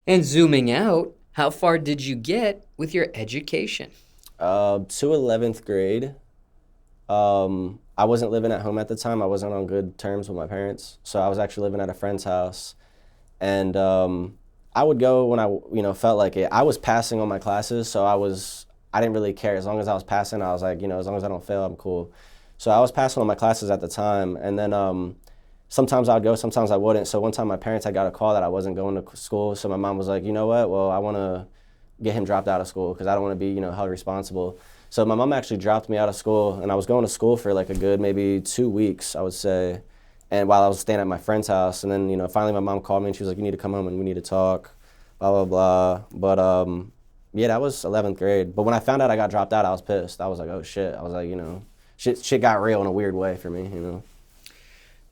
And zooming out, how far did you get with your education? To 11th grade. I wasn't living at home at the time. I wasn't on good terms with my parents, so I was actually living at a friend's house. And I would go when felt like it. I was passing on my classes, so I didn't really care as long as I was passing. I was like, as long as I don't fail, I'm cool. So I was passing on my classes at the time, and then sometimes I'd go, sometimes I wouldn't. So one time my parents had got a call that I wasn't going to school, so my mom was like, you know what? Well, I want to get him dropped out of school because I don't want to be held responsible. So my mom actually dropped me out of school, and I was going to school for like a good maybe 2 weeks, I would say. And while I was staying at my friend's house, and then finally my mom called me and she was like, "You need to come home and we need to talk," blah blah blah. But yeah, that was 11th grade. But when I found out I got dropped out, I was pissed. I was like, "Oh shit!" I was like, shit got real in a weird way for me.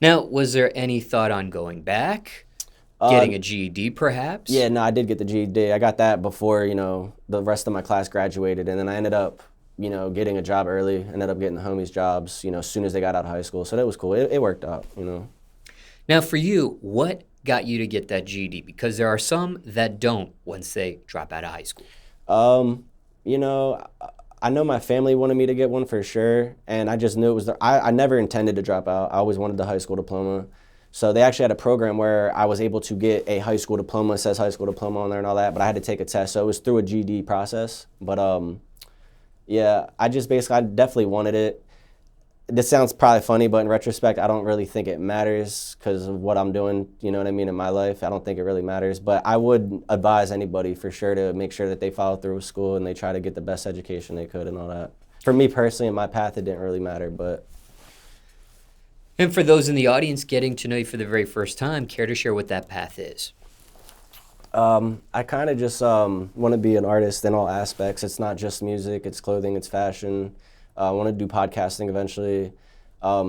Now, was there any thought on going back, Uh, getting a GED perhaps? yeah, no, I did get the GED. I got that before the rest of my class graduated, and then I ended up getting a job early. Ended up getting the homies jobs as soon as they got out of high school. So that was cool. It worked out. Now, for you, what got you to get that GED? Because there are some that don't once they drop out of high school. Um, you know, I know my family wanted me to get one for sure, and I just knew it was I never intended to drop out. I always wanted the high school diploma. So they actually had a program where I was able to get a high school diploma, it says high school diploma on there and all that, but I had to take a test. So it was through a GD process. But yeah, I definitely wanted it. This sounds probably funny, but in retrospect, I don't really think it matters because of what I'm doing, you know what I mean, in my life. I don't think it really matters, but I would advise anybody for sure to make sure that they follow through with school and they try to get the best education they could and all that. For me personally, in my path, it didn't really matter, but And for those in the audience getting to know you for the very first time, care to share what that path is? I kind of just want to be an artist in all aspects. It's not just music, it's clothing, it's fashion. I want to do podcasting eventually.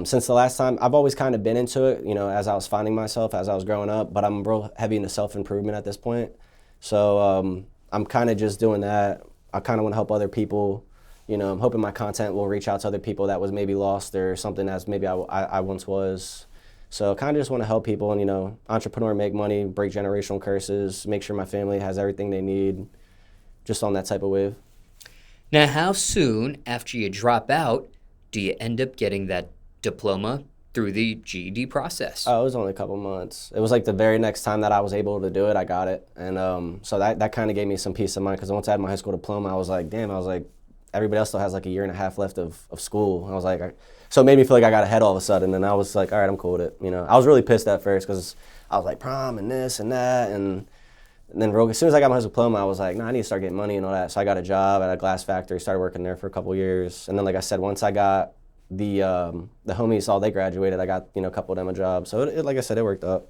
Since the last time, I've always kind of been into it, as I was finding myself, as I was growing up, but I'm real heavy into self-improvement at this point. So I'm kind of just doing that. I kind of want to help other people. I'm hoping my content will reach out to other people that was maybe lost or something as maybe I once was. So kind of just want to help people and, entrepreneur, make money, break generational curses, make sure my family has everything they need, just on that type of wave. Now, how soon after you drop out do you end up getting that diploma through the GED process? Oh, it was only a couple months. It was like the very next time that I was able to do it, I got it. And so that kind of gave me some peace of mind because once I had my high school diploma, I was like, damn, I was like, everybody else still has like a year and a half left of school. I was like, so it made me feel like I got ahead all of a sudden. And I was like, all right, I'm cool with it. I was really pissed at first because I was like prom and this and that. And then as soon as I got my high school diploma, I was like, no, I need to start getting money and all that. So I got a job at a glass factory, started working there for a couple years. And then, like I said, once I got the homies, all they graduated, I got, a couple of them a job. So like I said, it worked out.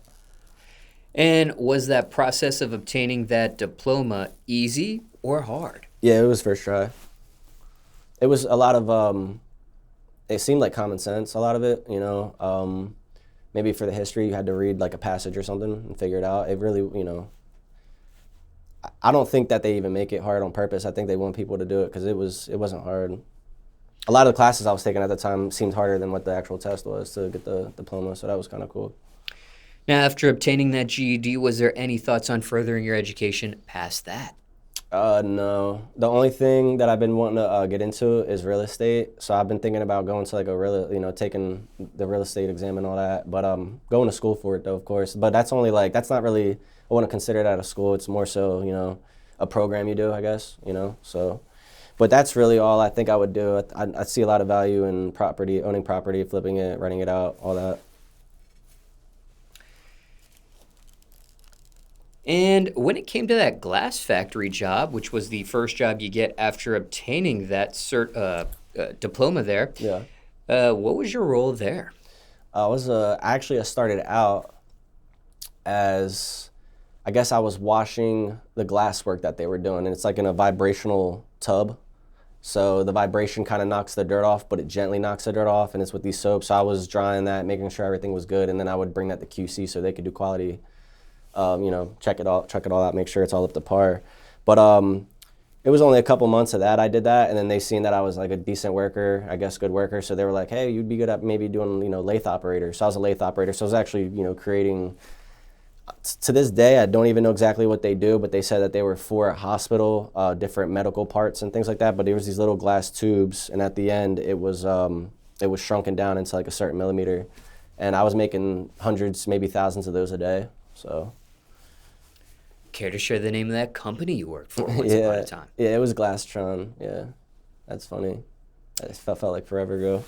And was that process of obtaining that diploma easy or hard? Yeah, it was first try. It was a lot of, it seemed like common sense, a lot of it. Maybe for the history, you had to read like a passage or something and figure it out. It really, I don't think that they even make it hard on purpose. I think they want people to do it because it wasn't hard. A lot of the classes I was taking at the time seemed harder than what the actual test was to get the diploma, so that was kind of cool. Now, after obtaining that GED, was there any thoughts on furthering your education past that? No. The only thing that I've been wanting to get into is real estate. So I've been thinking about going to like taking the real estate exam and all that. But going to school for it though, of course. But that's only that's not really, I wouldn't consider that a school. It's more so, a program you do, I guess. So, but that's really all I think I would do. I see a lot of value in property, owning property, flipping it, renting it out, all that. And when it came to that glass factory job, which was the first job you get after obtaining that diploma there, Yeah. what was your role there? I started out as, I guess I was washing the glass work that they were doing, and it's like in a vibrational tub. So the vibration kind of knocks the dirt off, but it gently knocks the dirt off, and it's with these soaps. So I was drying that, making sure everything was good, and then I would bring that to QC so they could do quality, check it all out, make sure it's all up to par. But it was only a couple months of that I did that, and then they seen that I was like a decent worker, I guess good worker, so they were like, hey, you'd be good at maybe doing, lathe operator. So I was a lathe operator, so I was actually, creating To this day, I don't even know exactly what they do, but they said that they were for a hospital, different medical parts and things like that. But there was these little glass tubes, and at the end, it was shrunken down into like a certain millimeter, and I was making hundreds, maybe thousands of those a day. So. Care to share the name of that company you worked for once upon a time? Yeah, it was Glasstron. Yeah, that's funny. It felt like forever ago.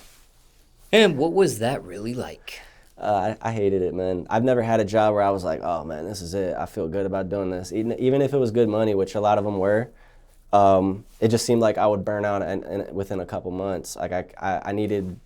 And what was that really like? I hated it, man. I've never had a job where I was like, oh man, this is it. I feel good about doing this. Even if it was good money, which a lot of them were, it just seemed like I would burn out and within a couple months. Like I needed,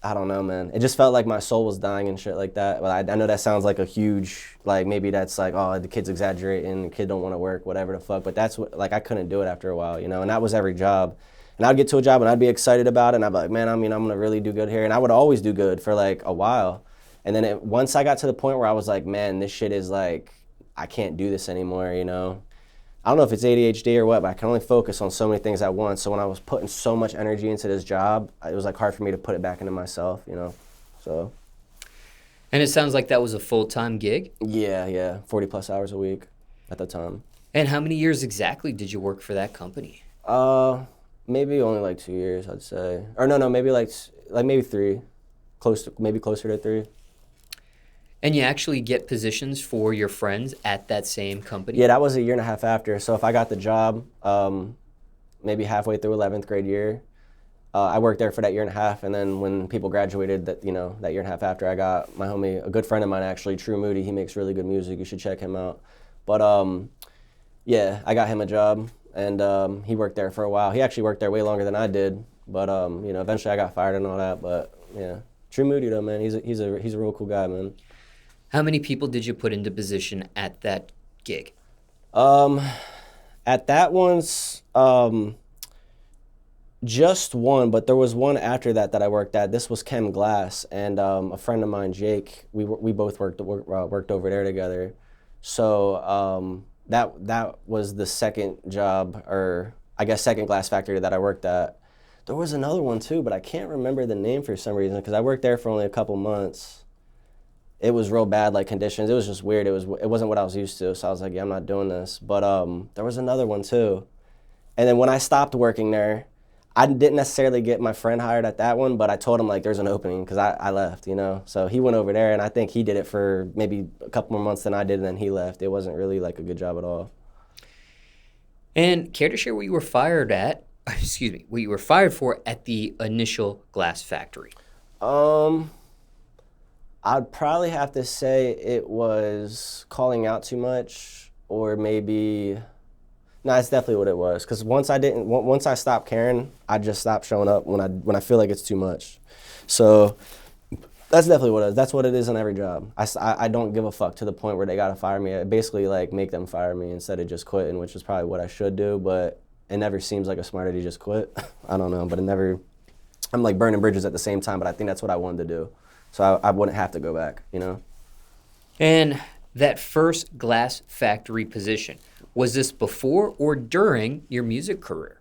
I don't know, man. It just felt like my soul was dying and shit like that. But I know that sounds like a huge, like maybe that's like, oh, the kid's exaggerating, the kid don't want to work, whatever the fuck. But that's what, like I couldn't do it after a while, you know. And that was every job. And I'd get to a job and I'd be excited about it, and I'd be like, man, I'm gonna really do good here. And I would always do good for like a while. And then once I got to the point where I was like, man, this shit is like, I can't do this anymore, you know. I don't know if it's ADHD or what, but I can only focus on so many things at once. So when I was putting so much energy into this job, it was like hard for me to put it back into myself, you know. So. And it sounds like that was a full-time gig? Yeah, 40 plus hours a week at the time. And how many years exactly did you work for that company? Maybe only like 2 years, I'd say. Or no, maybe like maybe 3, maybe closer to 3. And you actually get positions for your friends at that same company? Yeah, that was a year and a half after. So if I got the job, maybe halfway through 11th grade year, I worked there for that year and a half. And then when people graduated, that year and a half after, I got my homie, a good friend of mine actually, True Moody. He makes really good music. You should check him out. But yeah, I got him a job. And he worked there for a while. He actually worked there way longer than I did. But eventually I got fired and all that. But yeah, True Moody though, man, he's a real cool guy, man. How many people did you put into position at that gig? At that one's just one, but there was one after that I worked at. This was Chem Glass, and a friend of mine, Jake. We both worked over there together. So. That was the second job, or I guess second glass factory that I worked at. There was another one too, but I can't remember the name for some reason because I worked there for only a couple months. It was real bad, like conditions. It was just weird. It wasn't what I was used to, so I was like, yeah, I'm not doing this. But there was another one too. And then when I stopped working there, I didn't necessarily get my friend hired at that one, but I told him like there's an opening because I left, you know. So he went over there, and I think he did it for maybe a couple more months than I did, and then he left. It wasn't really like a good job at all. And care to share what you were fired at? Excuse me, what you were fired for at the initial glass factory? I'd probably have to say it was calling out too much, or maybe. No, that's definitely what it was. Because once I stopped caring, I just stopped showing up when I feel like it's too much. So that's definitely what it is. That's what it is on every job. I don't give a fuck to the point where they gotta fire me. I basically like make them fire me instead of just quitting, which is probably what I should do. But it never seems like a smart idea to just quit. I don't know, but I'm like burning bridges at the same time. But I think that's what I wanted to do, so I wouldn't have to go back, you know. And that first glass factory position, was this before or during your music career?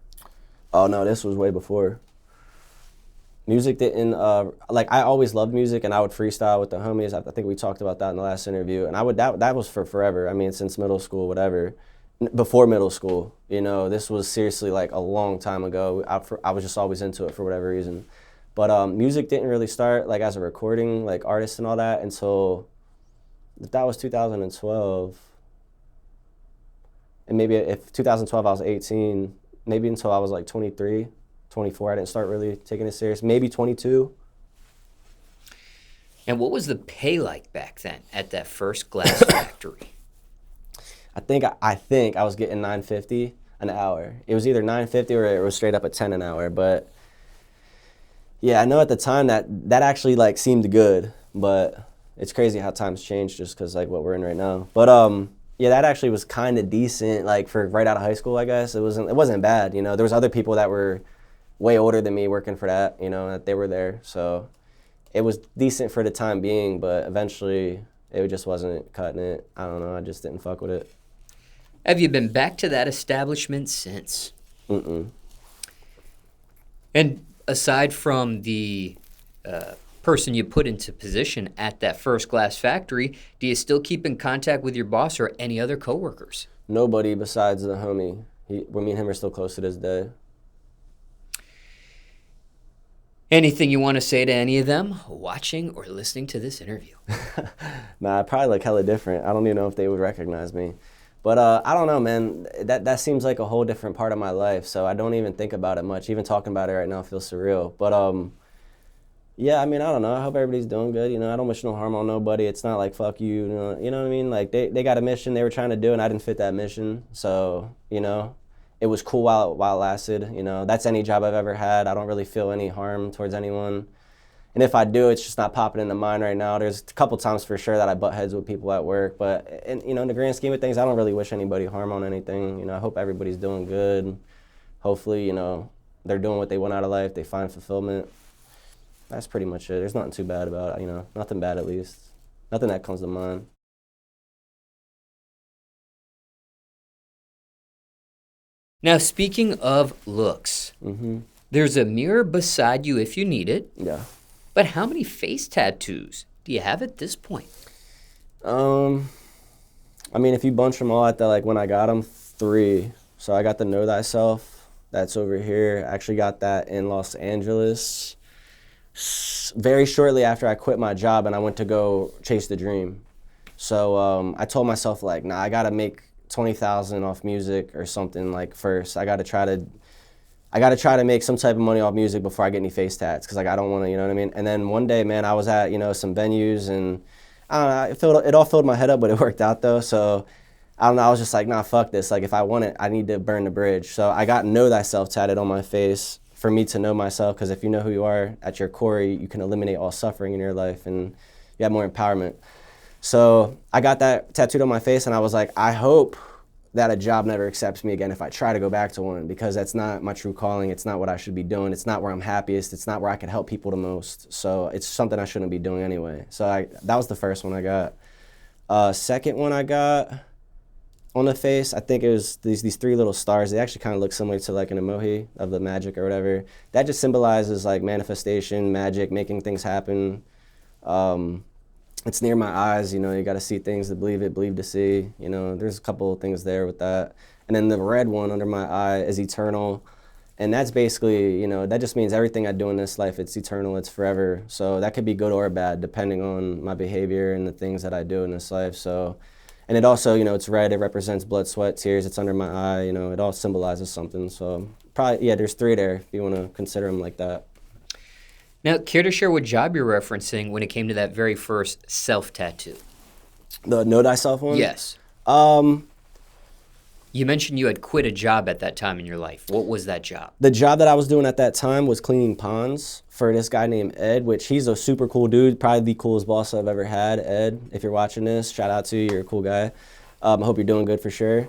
Oh no, this was way before. Music didn't, like I always loved music, and I would freestyle with the homies. I think we talked about that in the last interview, and that was for forever. I mean, since middle school, whatever. Before middle school, you know, this was seriously like a long time ago. I was just always into it for whatever reason. But music didn't really start like as a recording, like artist and all that until, that was 2012. And maybe if 2012 I was 18, maybe until I was like 23, 24, I didn't start really taking it serious. Maybe 22. And what was the pay like back then at that first glass factory? I think I was getting $9.50 an hour. It was either $9.50 or it was straight up at $10 an hour. But yeah, I know at the time that actually like seemed good, but it's crazy how times change just because like what we're in right now. But yeah, that actually was kind of decent, like for right out of high school, I guess. It wasn't bad, you know. There was other people that were way older than me working for that, you know, that they were there. So it was decent for the time being, but eventually it just wasn't cutting it. I don't know, I just didn't fuck with it. Have you been back to that establishment since? Mm-mm. And aside from the person you put into position at that first glass factory, do you still keep in contact with your boss or any other coworkers? Nobody besides the homie. Me and him are still close to this day. Anything you want to say to any of them watching or listening to this interview? Nah, I probably look hella different. I don't even know if they would recognize me. But I don't know, man. That seems like a whole different part of my life, so I don't even think about it much. Even talking about it right now feels surreal. But yeah, I mean, I don't know. I hope everybody's doing good. You know, I don't wish no harm on nobody. It's not like fuck you. You know what I mean? Like they got a mission they were trying to do, and I didn't fit that mission. So you know, it was cool while it lasted. You know, that's any job I've ever had. I don't really feel any harm towards anyone. And if I do, it's just not popping into mind right now. There's a couple times for sure that I butt heads with people at work, but you know, in the grand scheme of things, I don't really wish anybody harm on anything. You know, I hope everybody's doing good. Hopefully, you know, they're doing what they want out of life. They find fulfillment. That's pretty much it. There's nothing too bad about it, you know, nothing bad at least. Nothing that comes to mind. Now, speaking of looks, there's a mirror beside you if you need it. Yeah. But how many face tattoos do you have at this point? I mean, if you bunch them all at the, like when I got them, 3. So I got the Know Thyself, that's over here. I actually got that in Los Angeles very shortly after I quit my job and I went to go chase the dream. So I told myself like, nah, I gotta make 20,000 off music or something like first. I gotta try to make some type of money off music before I get any face tats, because like I don't want to, you know what I mean? And then one day, man, I was at, you know, some venues and I don't know, it all filled my head up, but it worked out though. So I don't know, I was just like, nah, fuck this. Like if I want it, I need to burn the bridge. So I got Know Thyself tatted on my face for me to know myself, because if you know who you are at your core, you can eliminate all suffering in your life and you have more empowerment. So I got that tattooed on my face and I was like, I hope that a job never accepts me again if I try to go back to one, because that's not my true calling. It's not what I should be doing. It's not where I'm happiest. It's not where I can help people the most. So it's something I shouldn't be doing anyway. So that was the first one I got. Second one I got on the face, I think it was these 3 little stars. They actually kind of look similar to like an emoji of the magic or whatever. That just symbolizes like manifestation, magic, making things happen. It's near my eyes, you know, you got to see things to believe it, believe to see. You know, there's a couple of things there with that. And then the red one under my eye is eternal. And that's basically, you know, that just means everything I do in this life, it's eternal, it's forever. So that could be good or bad, depending on my behavior and the things that I do in this life. So, and it also, you know, it's red, it represents blood, sweat, tears, it's under my eye, you know, it all symbolizes something. So probably, yeah, there's 3 there if you want to consider them like that. Now, care to share what job you're referencing when it came to that very first self-tattoo? The Know Thyself one? Yes. You mentioned you had quit a job at that time in your life. What was that job? The job that I was doing at that time was cleaning ponds for this guy named Ed, which he's a super cool dude, probably the coolest boss I've ever had. Ed, if you're watching this, shout out to you, you're a cool guy. I hope you're doing good for sure.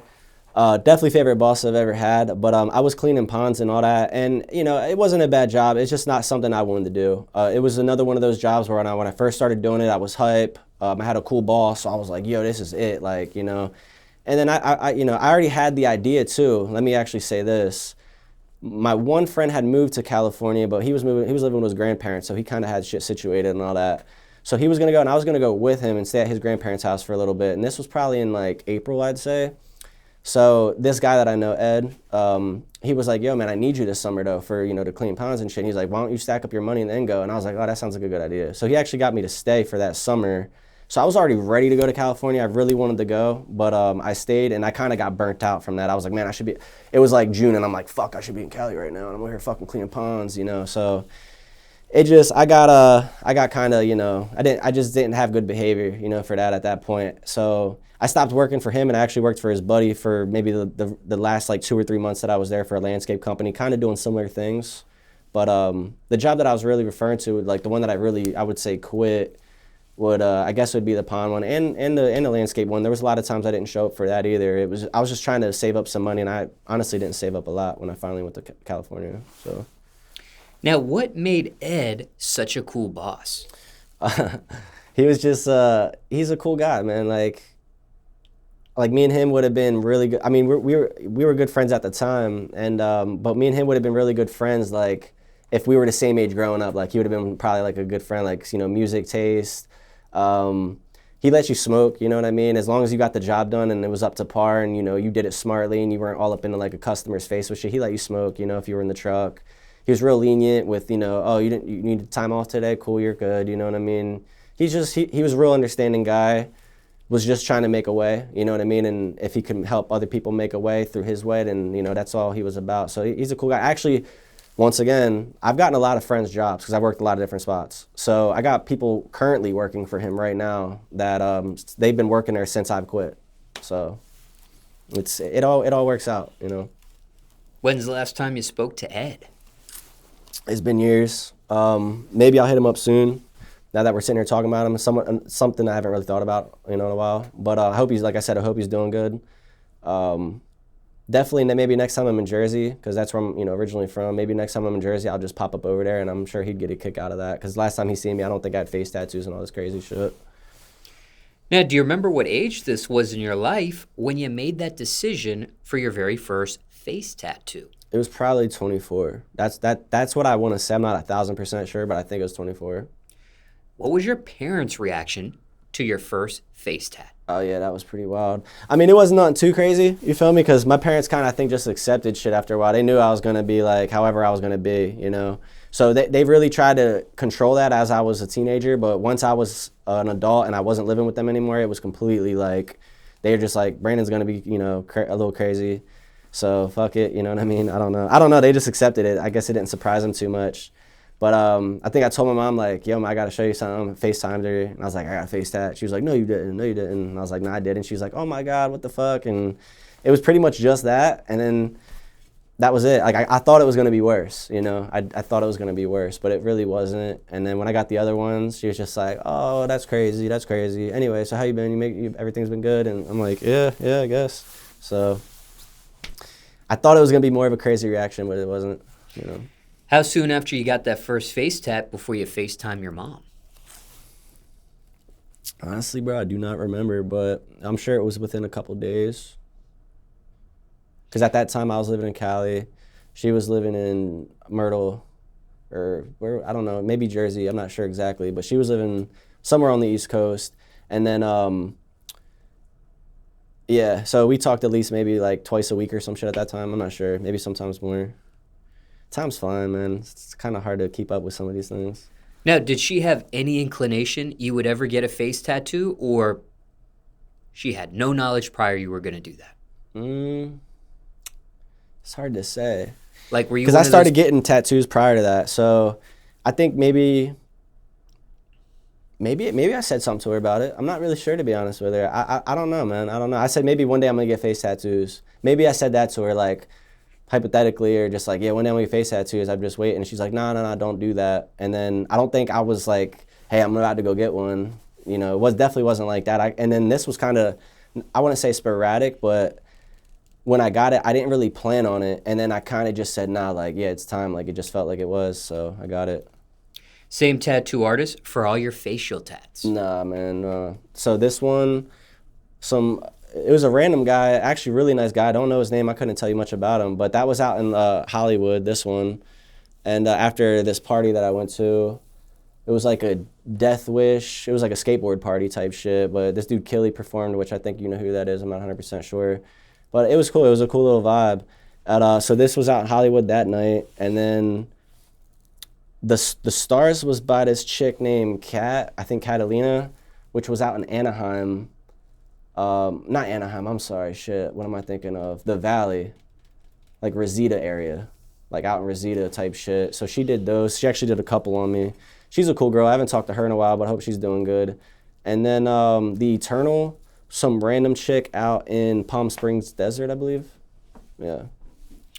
Definitely favorite boss I've ever had, but I was cleaning ponds and all that, and you know, it wasn't a bad job. It's just not something I wanted to do. It was another one of those jobs where when I first started doing it, I was hype. I had a cool boss, so I was like, yo, this is it, like, you know. And then I you know, I already had the idea too. Let me actually say this. My one friend had moved to California, but he was living with his grandparents, so he kind of had shit situated and all that. So he was gonna go, and I was gonna go with him and stay at his grandparents' house for a little bit. And this was probably in like April, I'd say. So this guy that I know, Ed, he was like, yo, man, I need you this summer, though, for, you know, to clean ponds and shit. And he's like, why don't you stack up your money and then go? And I was like, oh, that sounds like a good idea. So he actually got me to stay for that summer. So I was already ready to go to California. I really wanted to go, but I stayed, and I kind of got burnt out from that. I was like, man, I should be, it was like June, and I'm like, fuck, I should be in Cali right now. And I'm over here fucking cleaning ponds, you know. So it just, I got kind of, you know, I just didn't have good behavior, you know, for that at that point. So I stopped working for him and I actually worked for his buddy for maybe the last like 2 or 3 months that I was there for a landscape company, kind of doing similar things. But the job that I was really referring to, like the one that I would say quit, would I guess would be the pond one and the landscape one. There was a lot of times I didn't show up for that either. I was just trying to save up some money, and I honestly didn't save up a lot when I finally went to California. So. Now, what made Ed such a cool boss? He was just he's a cool guy, man. Like me and him would have been really good. I mean, we were good friends at the time, and but me and him would have been really good friends, like if we were the same age growing up, like he would have been probably like a good friend, like, you know, music taste. He lets you smoke, you know what I mean? As long as you got the job done and it was up to par and, you know, you did it smartly and you weren't all up into like a customer's face with shit, he let you smoke, you know, if you were in the truck. He was real lenient with, you know, oh, you need time off today? Cool, you're good, you know what I mean? He was a real understanding guy, was just trying to make a way, you know what I mean? And if he could help other people make a way through his way, then, you know, that's all he was about. So he's a cool guy. Actually, once again, I've gotten a lot of friends' jobs because I've worked a lot of different spots. So I got people currently working for him right now that they've been working there since I've quit. So it all works out, you know. When's the last time you spoke to Ed? It's been years. Maybe I'll hit him up soon. Now that we're sitting here talking about him, something I haven't really thought about, you know, in a while. But I hope like I said, I hope he's doing good. Definitely, maybe next time I'm in Jersey, because that's where I'm, you know, originally from. Maybe next time I'm in Jersey, I'll just pop up over there, and I'm sure he'd get a kick out of that. Because last time he seen me, I don't think I had face tattoos and all this crazy shit. Now, do you remember what age this was in your life when you made that decision for your very first face tattoo? It was probably 24. That's what I want to say. I'm not 1,000% sure, but I think it was 24. What was your parents' reaction to your first face tat? Oh, yeah, that was pretty wild. I mean, it wasn't nothing too crazy, you feel me? Because my parents kind of, I think, just accepted shit after a while. They knew I was going to be, like, however I was going to be, you know? So they really tried to control that as I was a teenager, but once I was an adult and I wasn't living with them anymore, it was completely, like, they were just like, Brandon's going to be, you know, a little crazy. So, fuck it, you know what I mean? I don't know. They just accepted it. I guess it didn't surprise them too much. But I think I told my mom, like, yo, I got to show you something. FaceTimed her. And I was like, I got a face tat. She was like, no, you didn't. And I was like, no, I didn't. She was like, oh, my God, what the fuck? And it was pretty much just that. And then that was it. Like, I thought it was going to be worse, you know. I thought it was going to be worse, but it really wasn't. And then when I got the other ones, she was just like, oh, that's crazy. Anyway, so how you been? Everything's been good? And I'm like, yeah, I guess. So I thought it was going to be more of a crazy reaction, but it wasn't, you know. How soon after you got that first face tat before you FaceTime your mom? Honestly, bro, I do not remember, but I'm sure it was within a couple days. Because at that time, I was living in Cali. She was living in Myrtle, or where, I don't know, maybe Jersey. I'm not sure exactly. But she was living somewhere on the East Coast. And then, yeah, so we talked at least maybe like twice a week or some shit at that time. I'm not sure. Maybe sometimes more. Time's flying, man. It's kind of hard to keep up with some of these things. Now, did she have any inclination you would ever get a face tattoo, or she had no knowledge prior you were going to do that? It's hard to say. Like, were you? Because I started getting tattoos prior to that, so I think maybe I said something to her about it. I'm not really sure, to be honest with her. I don't know, man. I don't know. I said maybe one day I'm gonna get face tattoos. Maybe I said that to her, like, hypothetically, or just like, yeah, one day I'm gonna get face tattoos. I'm just waiting. And she's like, no, don't do that. And then I don't think I was like, hey, I'm about to go get one. You know, it definitely wasn't like that. And then this was kind of, I wouldn't say sporadic, but when I got it, I didn't really plan on it. And then I kind of just said, nah, like, yeah, it's time. Like, it just felt like it was, so I got it. Same tattoo artist for all your facial tats? Nah, man. So this one, it was a random guy, actually really nice guy. I don't know his name. I couldn't tell you much about him. But that was out in Hollywood, this one. And after this party that I went to, it was like a death wish. It was like a skateboard party type shit. But this dude Killy performed, which I think you know who that is. I'm not 100% sure. But it was cool. It was a cool little vibe. So this was out in Hollywood that night. And then the stars was by this chick named Kat, I think Catalina, which was out in Anaheim. Not Anaheim, I'm sorry, shit. What am I thinking of? The Valley, like Reseda area, like out in Reseda type shit. So she did those. She actually did a couple on me. She's a cool girl. I haven't talked to her in a while, but I hope she's doing good. And then the Eternal, some random chick out in Palm Springs Desert, I believe. Yeah.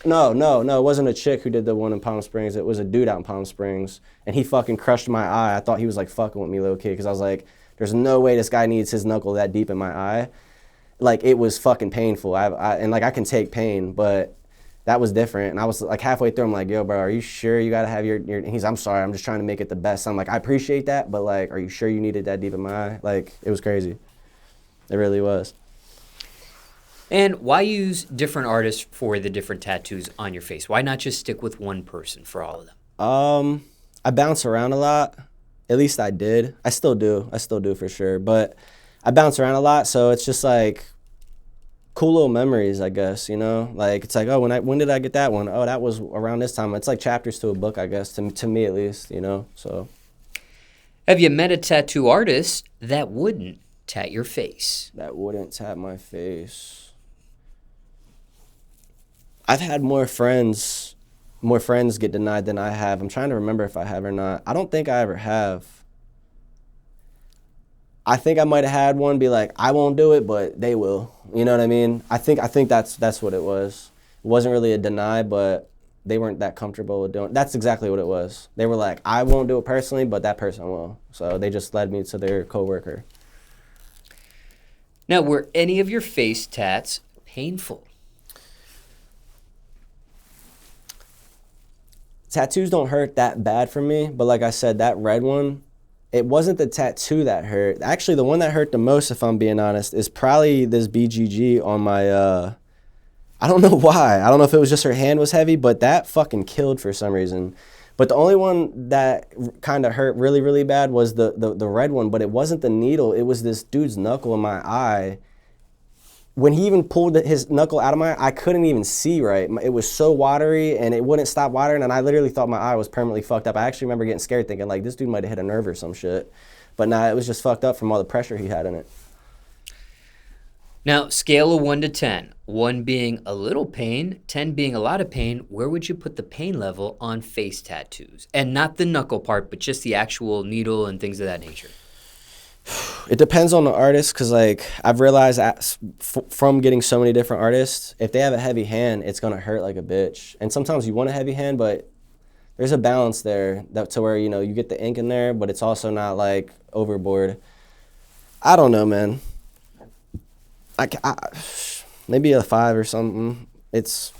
No, it wasn't a chick who did the one in Palm Springs. It was a dude out in Palm Springs, and he fucking crushed my eye. I thought he was like fucking with me low-key, because I was like, there's no way this guy needs his knuckle that deep in my eye. Like, it was fucking painful. And like, I can take pain, but that was different. And I was like halfway through, I'm like, yo, bro, are you sure you gotta have your and he's, I'm sorry, I'm just trying to make it the best. I'm like, I appreciate that, but like, are you sure you needed that deep in my eye? Like, it was crazy. It really was. And why use different artists for the different tattoos on your face? Why not just stick with one person for all of them? I bounce around a lot. At least I did. I still do. I still do for sure. But I bounce around a lot, so it's just like cool little memories, I guess, you know? Like, it's like, oh, when did I get that one? Oh, that was around this time. It's like chapters to a book, I guess, to me at least, you know? So. Have you met a tattoo artist that wouldn't tat your face? That wouldn't tat my face. I've had more friends get denied than I have. I'm trying to remember if I have or not. I don't think I ever have. I think I might have had one be like, I won't do it, but they will. You know what I mean? I think that's what it was. It wasn't really a deny, but they weren't that comfortable with doing it. That's exactly what it was. They were like, I won't do it personally, but that person will. So they just led me to their coworker. Now, were any of your face tats painful? Tattoos don't hurt that bad for me, but like I said, that red one, it wasn't the tattoo that hurt. Actually, the one that hurt the most, if I'm being honest, is probably this BGG on my, I don't know why. I don't know if it was just her hand was heavy, but that fucking killed for some reason. But the only one that kind of hurt really, really bad was the red one, but it wasn't the needle. It was this dude's knuckle in my eye. When he even pulled his knuckle out of my eye, I couldn't even see right. It was so watery, and it wouldn't stop watering, and I literally thought my eye was permanently fucked up. I actually remember getting scared, thinking, like, this dude might have hit a nerve or some shit. But nah, it was just fucked up from all the pressure he had in it. Now, scale of 1 to 10, 1 being a little pain, 10 being a lot of pain, where would you put the pain level on face tattoos? And not the knuckle part, but just the actual needle and things of that nature. It depends on the artist, because like I've realized from getting so many different artists, if they have a heavy hand, it's gonna hurt like a bitch. And sometimes you want a heavy hand, but there's a balance there to where, you know, you get the ink in there, but it's also not like overboard. I don't know, man. Maybe a 5 or something. It's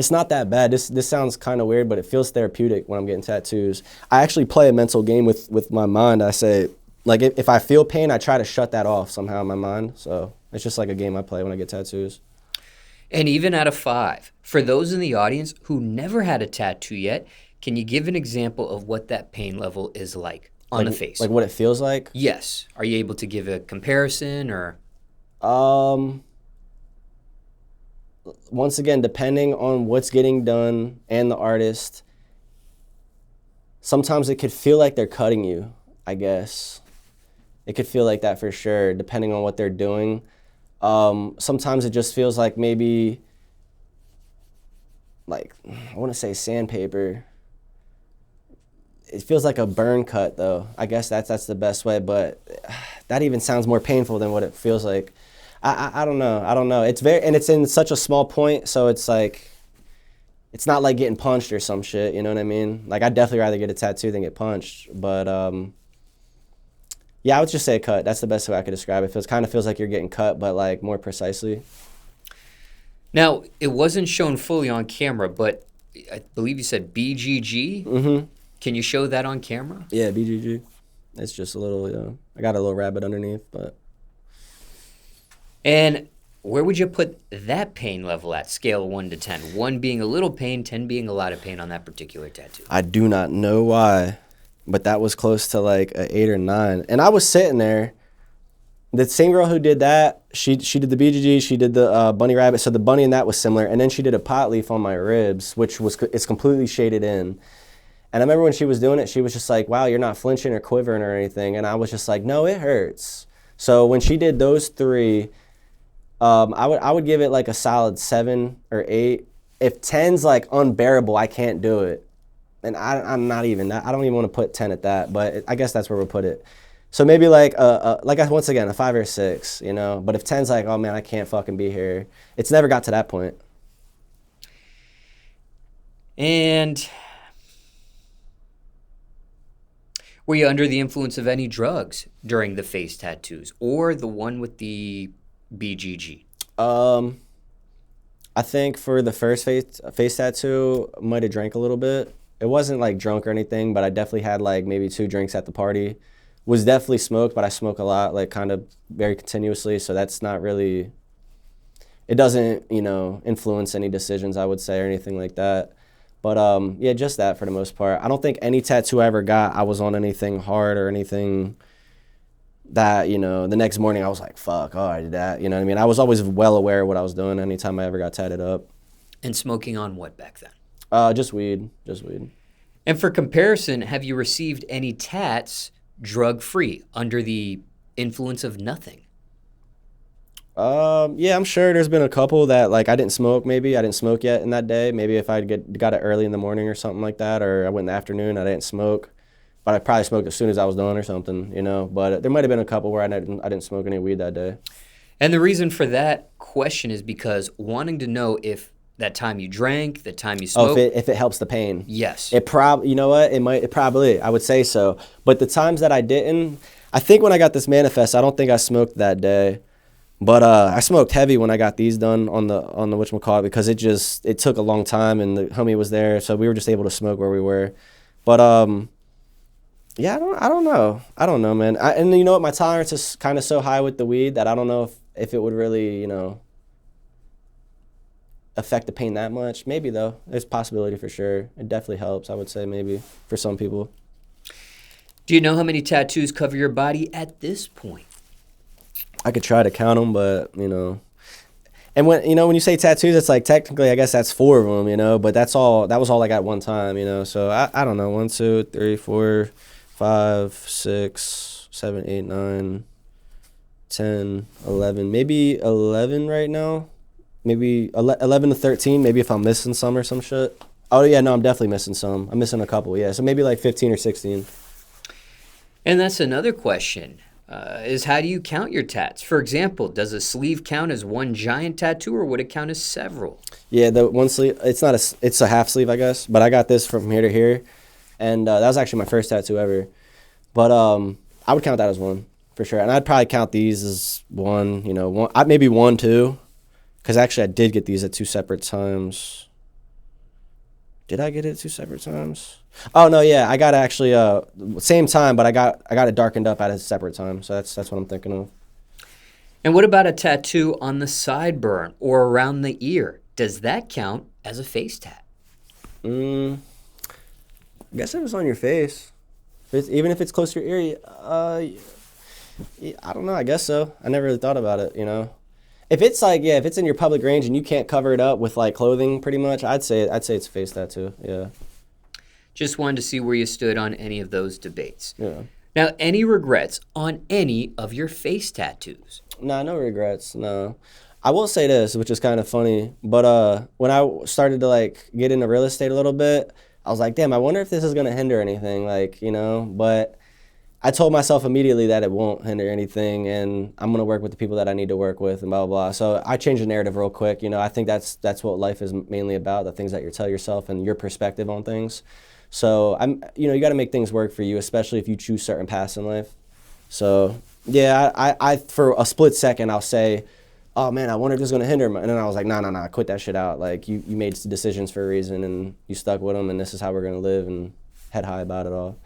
not that bad. This sounds kind of weird, but it feels therapeutic when I'm getting tattoos. I actually play a mental game with my mind. I say, like, if I feel pain, I try to shut that off somehow in my mind. So it's just like a game I play when I get tattoos. And even out of 5, for those in the audience who never had a tattoo yet, can you give an example of what that pain level is like on the face? Like what it feels like? Yes. Are you able to give a comparison or? Once again, depending on what's getting done and the artist, sometimes it could feel like they're cutting you, I guess. It could feel like that for sure, depending on what they're doing. Sometimes it just feels like maybe, like, I want to say sandpaper. It feels like a burn cut, though. I guess that's the best way, but that even sounds more painful than what it feels like. I don't know. It's it's in such a small point, so it's like, it's not like getting punched or some shit, you know what I mean? Like, I'd definitely rather get a tattoo than get punched, but yeah, I would just say a cut. That's the best way I could describe it. It kind of feels like you're getting cut, but like more precisely. Now, it wasn't shown fully on camera, but I believe you said BGG? Mm-hmm. Can you show that on camera? Yeah, BGG. It's just a little, you know, I got a little rabbit underneath, but. And where would you put that pain level at, scale of 1 to 10? 1 being a little pain, 10 being a lot of pain on that particular tattoo. I do not know why, but that was close to like an 8 or 9. And I was sitting there. The same girl who did that, she did the BGG, she did the bunny rabbit. So the bunny in that was similar. And then she did a pot leaf on my ribs, which it's completely shaded in. And I remember when she was doing it, she was just like, wow, you're not flinching or quivering or anything. And I was just like, no, it hurts. So when she did those 3, I would give it like a solid 7 or 8. If 10's like unbearable, I can't do it. And I'm not even, I don't even want to put 10 at that, but I guess that's where we'll put it. So maybe like once again, a 5 or 6, you know? But if 10's like, oh man, I can't fucking be here. It's never got to that point. And were you under the influence of any drugs during the face tattoos or the one with the BGG? I think for the first face tattoo, I might have drank a little bit. It wasn't like drunk or anything, but I definitely had like maybe 2 drinks at the party. Was definitely smoked, but I smoke a lot, like kind of very continuously. So that's not really, it doesn't, you know, influence any decisions, I would say, or anything like that. But yeah, just that for the most part. I don't think any tattoo I ever got, I was on anything hard or anything that, you know, the next morning I was like, fuck, oh, I did that. You know what I mean? I was always well aware of what I was doing anytime I ever got tatted up. And smoking on what back then? Just weed. Just weed. And for comparison, have you received any tats drug-free under the influence of nothing? Yeah, I'm sure there's been a couple that, like, I didn't smoke maybe. I didn't smoke yet in that day. Maybe if I got it early in the morning or something like that, or I went in the afternoon, I didn't smoke. But I probably smoked as soon as I was done or something, you know. But there might have been a couple where I didn't smoke any weed that day. And the reason for that question is because wanting to know if that time you drank, the time you smoked. Oh, if it helps the pain. Yes. You know what? It probably, I would say so. But the times that I didn't, I think when I got this manifest, I don't think I smoked that day. But I smoked heavy when I got these done on the whatchamacallit, because it took a long time and the homie was there, so we were just able to smoke where we were. But yeah, I don't know, man. And you know what? My tolerance is kind of so high with the weed that I don't know if it would really, you know, affect the pain that much. Maybe though. There's a possibility for sure. It definitely helps, I would say, maybe for some people. Do you know how many tattoos cover your body at this point? I could try to count them, but, you know. And when you say tattoos, it's like technically I guess that's 4 of them, you know, but that was all I got one time, you know. So I don't know. 1, 2, 3, 4, 5, 6, 7, 8, 9, 10, 11. Maybe 11 right now. Maybe 11 to 13, maybe if I'm missing some or some shit. Oh, yeah, no, I'm definitely missing some. I'm missing a couple, yeah. So maybe like 15 or 16. And that's another question, is how do you count your tats? For example, does a sleeve count as one giant tattoo, or would it count as several? Yeah, the one sleeve, it's a half sleeve, I guess. But I got this from here to here. And that was actually my first tattoo ever. But I would count that as one, for sure. And I'd probably count these as one, you know, maybe 1, 2. Because actually, I did get these at 2 separate times. Did I get it at 2 separate times? Oh no, yeah, I got actually same time, but I got it darkened up at a separate time. So that's what I'm thinking of. And what about a tattoo on the sideburn or around the ear? Does that count as a face tat? I guess if it's on your face, even if it's close to your ear. I don't know. I guess so. I never really thought about it. You know. If it's like, yeah, if it's in your public range and you can't cover it up with like clothing, pretty much, I'd say it's a face tattoo. Yeah. Just wanted to see where you stood on any of those debates. Yeah. Now, any regrets on any of your face tattoos? Nah, no regrets. No. I will say this, which is kind of funny, but when I started to like get into real estate a little bit, I was like, damn, I wonder if this is gonna hinder anything, like, you know. But I told myself immediately that it won't hinder anything, and I'm gonna work with the people that I need to work with, and blah blah blah. So I changed the narrative real quick. You know, I think that's what life is mainly about: the things that you tell yourself and your perspective on things. So you got to make things work for you, especially if you choose certain paths in life. So yeah, I for a split second I'll say, oh man, I wonder if this is gonna hinder me, and then I was like, nah, quit that shit out. Like you made decisions for a reason, and you stuck with them, and this is how we're gonna live, and head high about it all.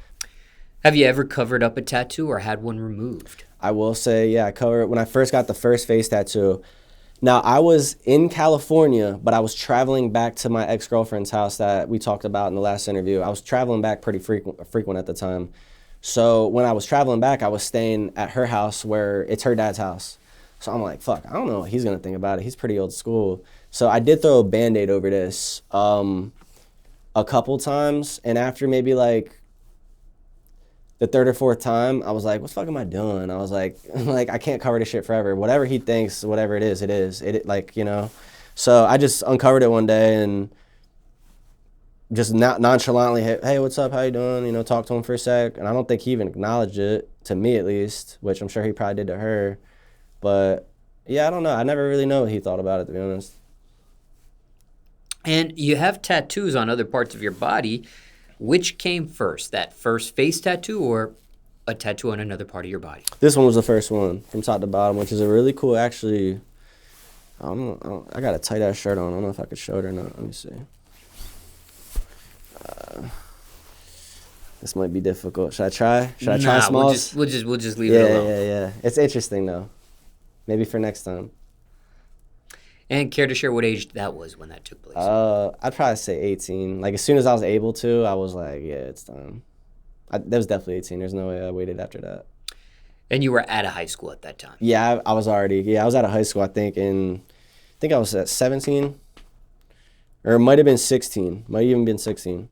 Have you ever covered up a tattoo or had one removed? I will say, yeah, I covered when I first got the first face tattoo. Now, I was in California, but I was traveling back to my ex-girlfriend's house that we talked about in the last interview. I was traveling back pretty frequent at the time. So when I was traveling back, I was staying at her house where it's her dad's house. So I'm like, fuck, I don't know what he's going to think about it. He's pretty old school. So I did throw a Band-Aid over this a couple times, and after maybe like the 3rd or 4th time, I was like, what the fuck am I doing? I was like, I can't cover this shit forever. Whatever he thinks, whatever it is, it is. Like, you know. So I just uncovered it one day and just nonchalantly, hey, what's up? How you doing? You know, talked to him for a sec. And I don't think he even acknowledged it, to me at least, which I'm sure he probably did to her. But, yeah, I don't know. I never really know what he thought about it, to be honest. And you have tattoos on other parts of your body. Which came first, that first face tattoo or a tattoo on another part of your body? This one was the first one from top to bottom, which is a really cool, actually. I got a tight-ass shirt on. I don't know if I could show it or not. Let me see. This might be difficult. Should I try? Should I try Smallz? We'll just leave it alone. Yeah. It's interesting, though. Maybe for next time. And care to share what age that was when that took place? I'd probably say 18. Like, as soon as I was able to, I was like, yeah, it's time. That was definitely 18. There's no way I waited after that. And you were at a high school at that time? Yeah, I was already, I was out of high school, I think I was at 17, or it might have been 16, might even been 16.